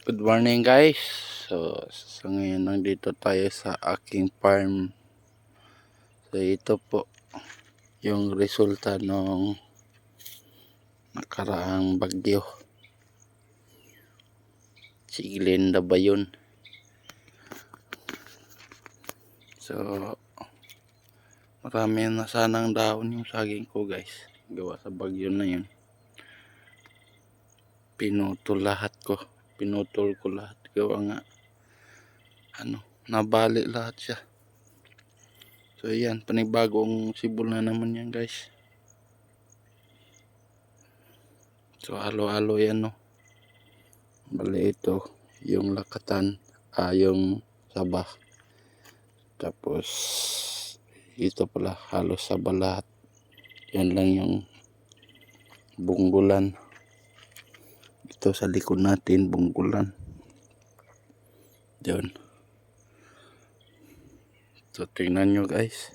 Good morning guys. So sa ngayon nandito tayo sa aking farm. So ito po yung resulta ng nakaraang bagyo. Si Glenda ba yun? So marami na sanang daon yung saging ko guys. Gawa sa bagyo na yun. Pinutol ko lahat. Gawa nga nabali lahat siya. So yan, panibagong sibol na naman yan guys. So halo-halo yan no. Bali ito yung lakatan, yung sabah. Tapos ito pala halos sabah lahat. Yan lang yung bunggulan. Ito sa likod natin bunggulan. Diyan. So tingnan nyo guys.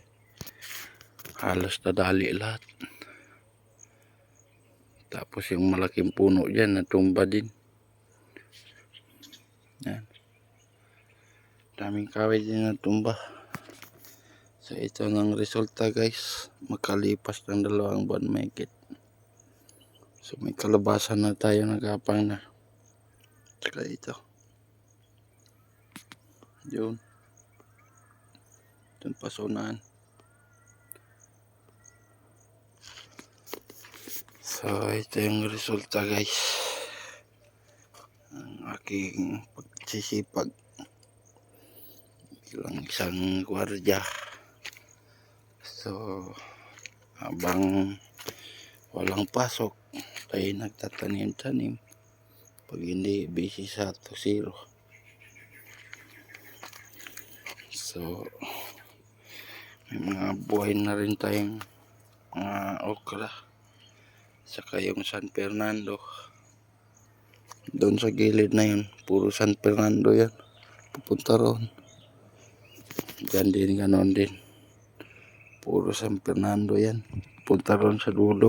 Halos nadali lahat. Tapos yung malaking puno dyan natumba din. Yan. Daming kahoy din natumba. So ito ng resulta guys. Makalipas ng 2 buwan mahigit. So may kalabasan na tayo nagapang na. Tsaka ito. Yun. Itong pasunaan. So ito yung resulta guys. Ang aking pagsisipag. Bilang isang gwardiya. So habang walang pasok tayo nagtatanim-tanim. Pag hindi busy sa 2-0. So may mga buhay na rin tayong mga okra. Saka yung San Fernando. Doon sa gilid na yun, puro San Fernando yan. Pupunta roon. Diyan din ganon din. Puro San Fernando yan. Pupunta roon sa dulo.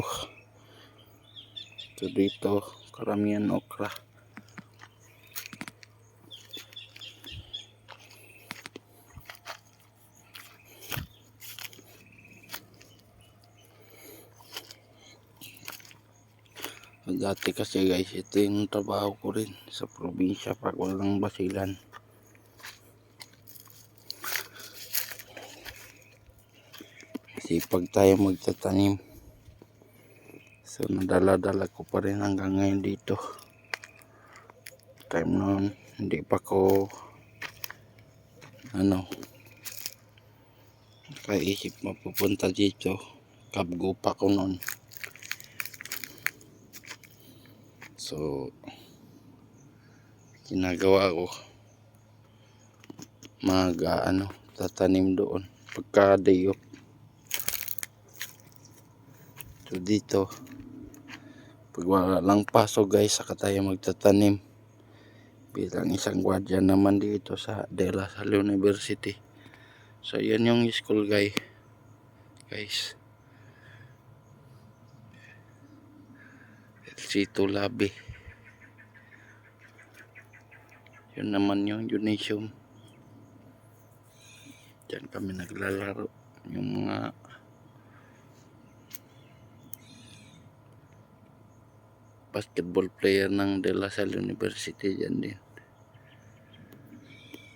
So dito, karamihan okra. Dati kasi guys, ito yung trabaho ko rin sa probinsya pag walang basilan. Sipag tayo magtatanim. So nadala-dala ko pa rin hanggang ngayon dito. Time noon, hindi pa ko kaisip mapupunta dito. Kabgo pa ko noon. So ginagawa ko tatanim doon pagka day off. So dito pag wala lang pasok guys, saka tayo magtatanim bilang isang gwardiya naman dito sa De La Salle University. So yan yung school guys. LC2 Labi. Yun naman yung gymnasium. Diyan kami naglalaro. Yung mga basketball player ng De La Salle University dyan din.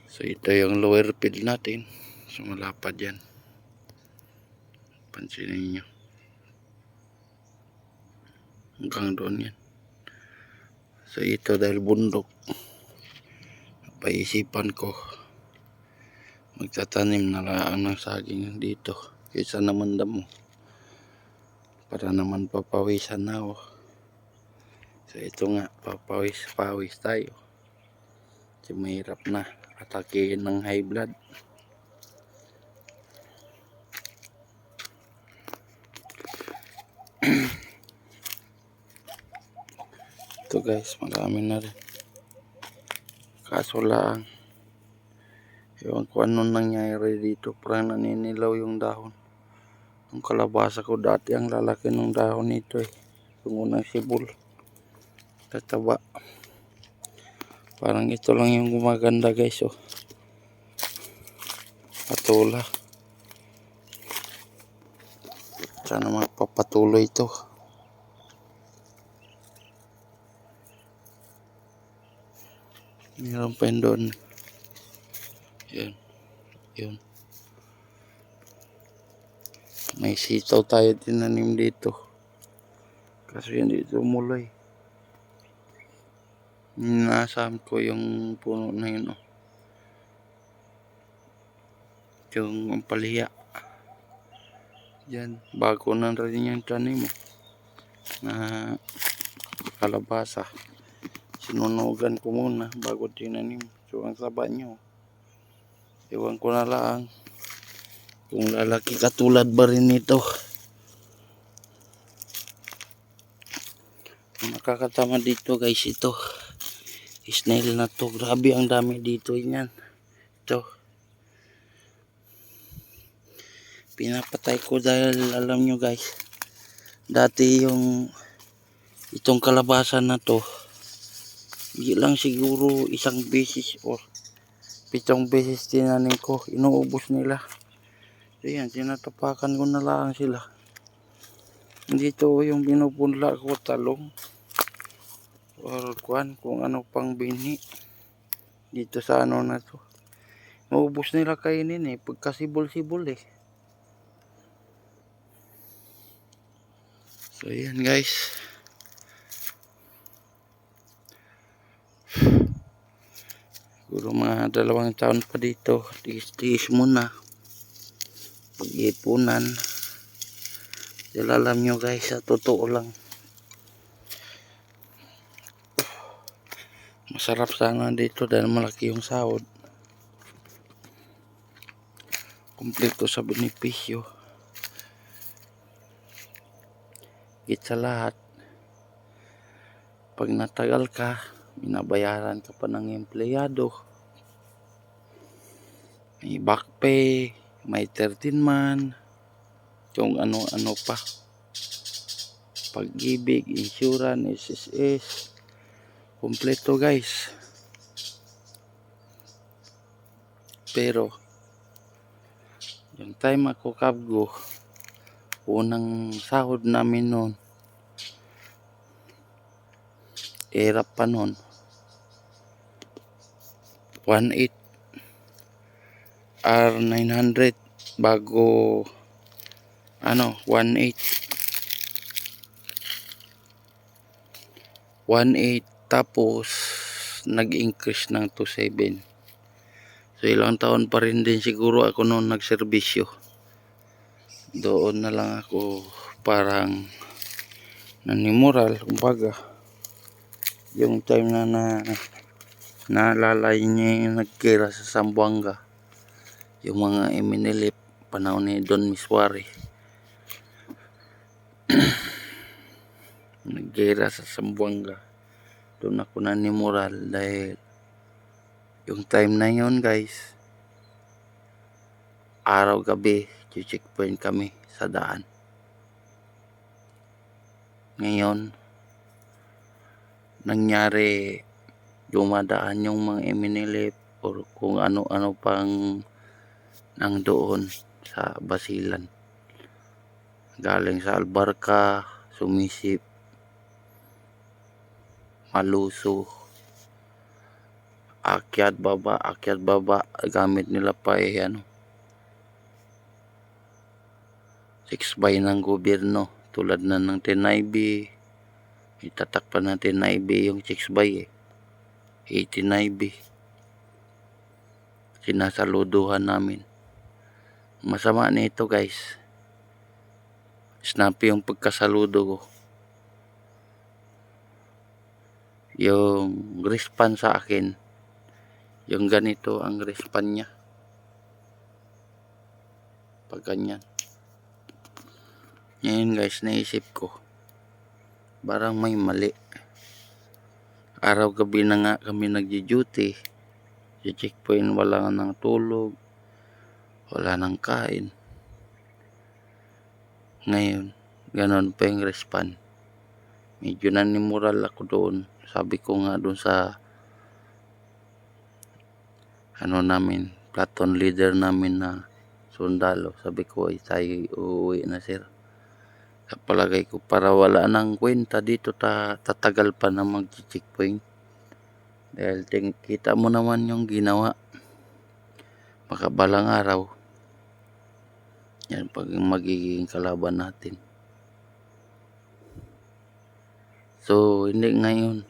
So ito yung lower field natin. So malapad yan. Pansinin nyo. Hanggang doon yan. So ito dahil bundok. Paisipan ko magtatanim na lang ng saging dito. Kaysa naman damo. Para naman papawisan na ako. So ito nga, papawis tayo. Kasi mahirap na atakihin ng high blood. Ito guys, marami na rin. Kaso lang, ewan ko ano nangyayari dito. Parang naninilaw yung dahon. Ang kalabasa ko dati, ang lalaki ng dahon nito eh. Yung unang sibol. Tataba. Parang ito lang yung gumaganda guys, oh. Patula. Sana magpapatuloy ito. Meron pa yun doon. Yan. Yun. May sitaw tayo tinanim dito. Kasi hindi tumuloy. Nasam ko yung puno na yun, oh. Yung ampalaya. Yan. Bago na rin yung tanim, oh. Na kalabasa. Sinunugan ko muna bago tinanim. So ang saba nyo, iwan ko na lang kung lalaki katulad ba rin nito. Nakakatama dito guys, ito snail na to. Grabe ang dami dito yan. Ito pinapatay ko dahil alam nyo guys, dati yung itong kalabasa na to, hindi lang siguro isang beses o 7 beses tinanim ko, inuubos nila. So yan, sinatapakan ko na lang sila. Dito yung binupunla ko, talong or kung ano pang bini dito sa ano na to. Maubos nila kainin eh, pagkasibol-sibol eh. So yan guys, siguro mga 2 taon pa dito, tiis-tiis muna, pag-ipunan. Dahil alam nyo guys, sa totoo lang, masarap sana dito dahil malaki yung sahod, kumpleto sa benepisyo. Higit sa lahat, pag natagal ka, binabayaran ka pa ng empleyado, may back pay, may 13 man, kung ano-ano pa, Pag-ibig, insurance, SSS, kumpleto guys. Pero yung time ako kabgo, unang sahod namin noon, hirap pa noon, 1.8 R900 bago 1.8 tapos nag-increase ng 2.7. So ilang taon pa rin din siguro ako noon nagserbisyo. Doon na lang ako parang nanimoral, kumbaga. Yung time na naalala niya yung nagkira sa Zamboanga, yung mga Eminilip, panahon ni Don Miswari. Nagkira sa Zamboanga, doon ako nanimoral dahil yung time na yun guys, araw-gabi checkpoint kami sa daan. Ngayon nangyari, dumadaan yung mga Eminilip or kung ano-ano pang nang doon sa Basilan, galing sa Albarca, Sumisip, Maluso, akyat baba, gamit nila pa 6x ng gobyerno, tulad na ng Tinaybi. Itatak pa ng Tinaybi yung 6x 89B. Sinasaluduhan namin. Masama nito guys, snappy yung pagkasaludo ko. Yung respan sa akin, yung ganito ang respan niya, pag ganyan. Ngayon guys, naisip ko, parang may mali. Araw-gabi na nga kami nagji-duty sa checkpoint, wala nang tulog, wala nang kain. Ngayon, ganon pa yung respan. Medyo nanimoral ako doon. Sabi ko nga doon sa ano namin, platoon leader namin na sundalo. Sabi ko ay tayo uuwi na sir. Sa palagay ko para wala nang kwenta dito tatagal pa na mag-checkpoint. Dahil kita mo naman yung ginawa. Baka balang araw yan pag magiging kalaban natin. So hindi ngayon.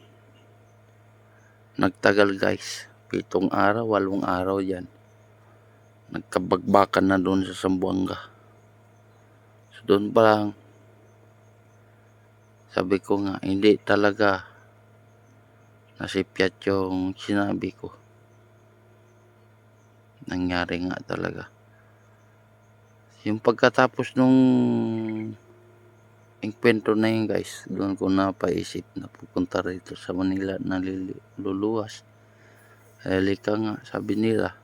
Nagtagal guys. 7 araw, 8 araw yan. Nagkabagbakan na doon sa Zamboanga. So doon pa lang sabi ko nga hindi talaga nasipyat yung sinabi ko. Nangyari nga talaga. Yung pagkatapos nung engkwentro na yun guys, doon ko napaisip na pupunta rito sa Manila na luluwas. Halika nga, sabi nila.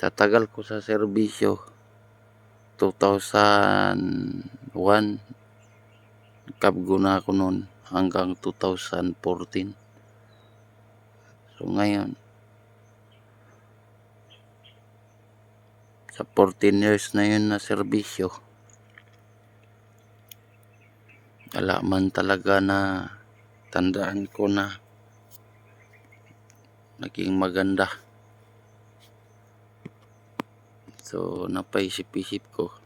Tatagal ko sa serbisyo 2001. Kabgo na ako noon hanggang 2014. So ngayon, sa 14 years na yun na serbisyo, wala man talaga na tandaan ko na naging maganda. So napaisip-isip ko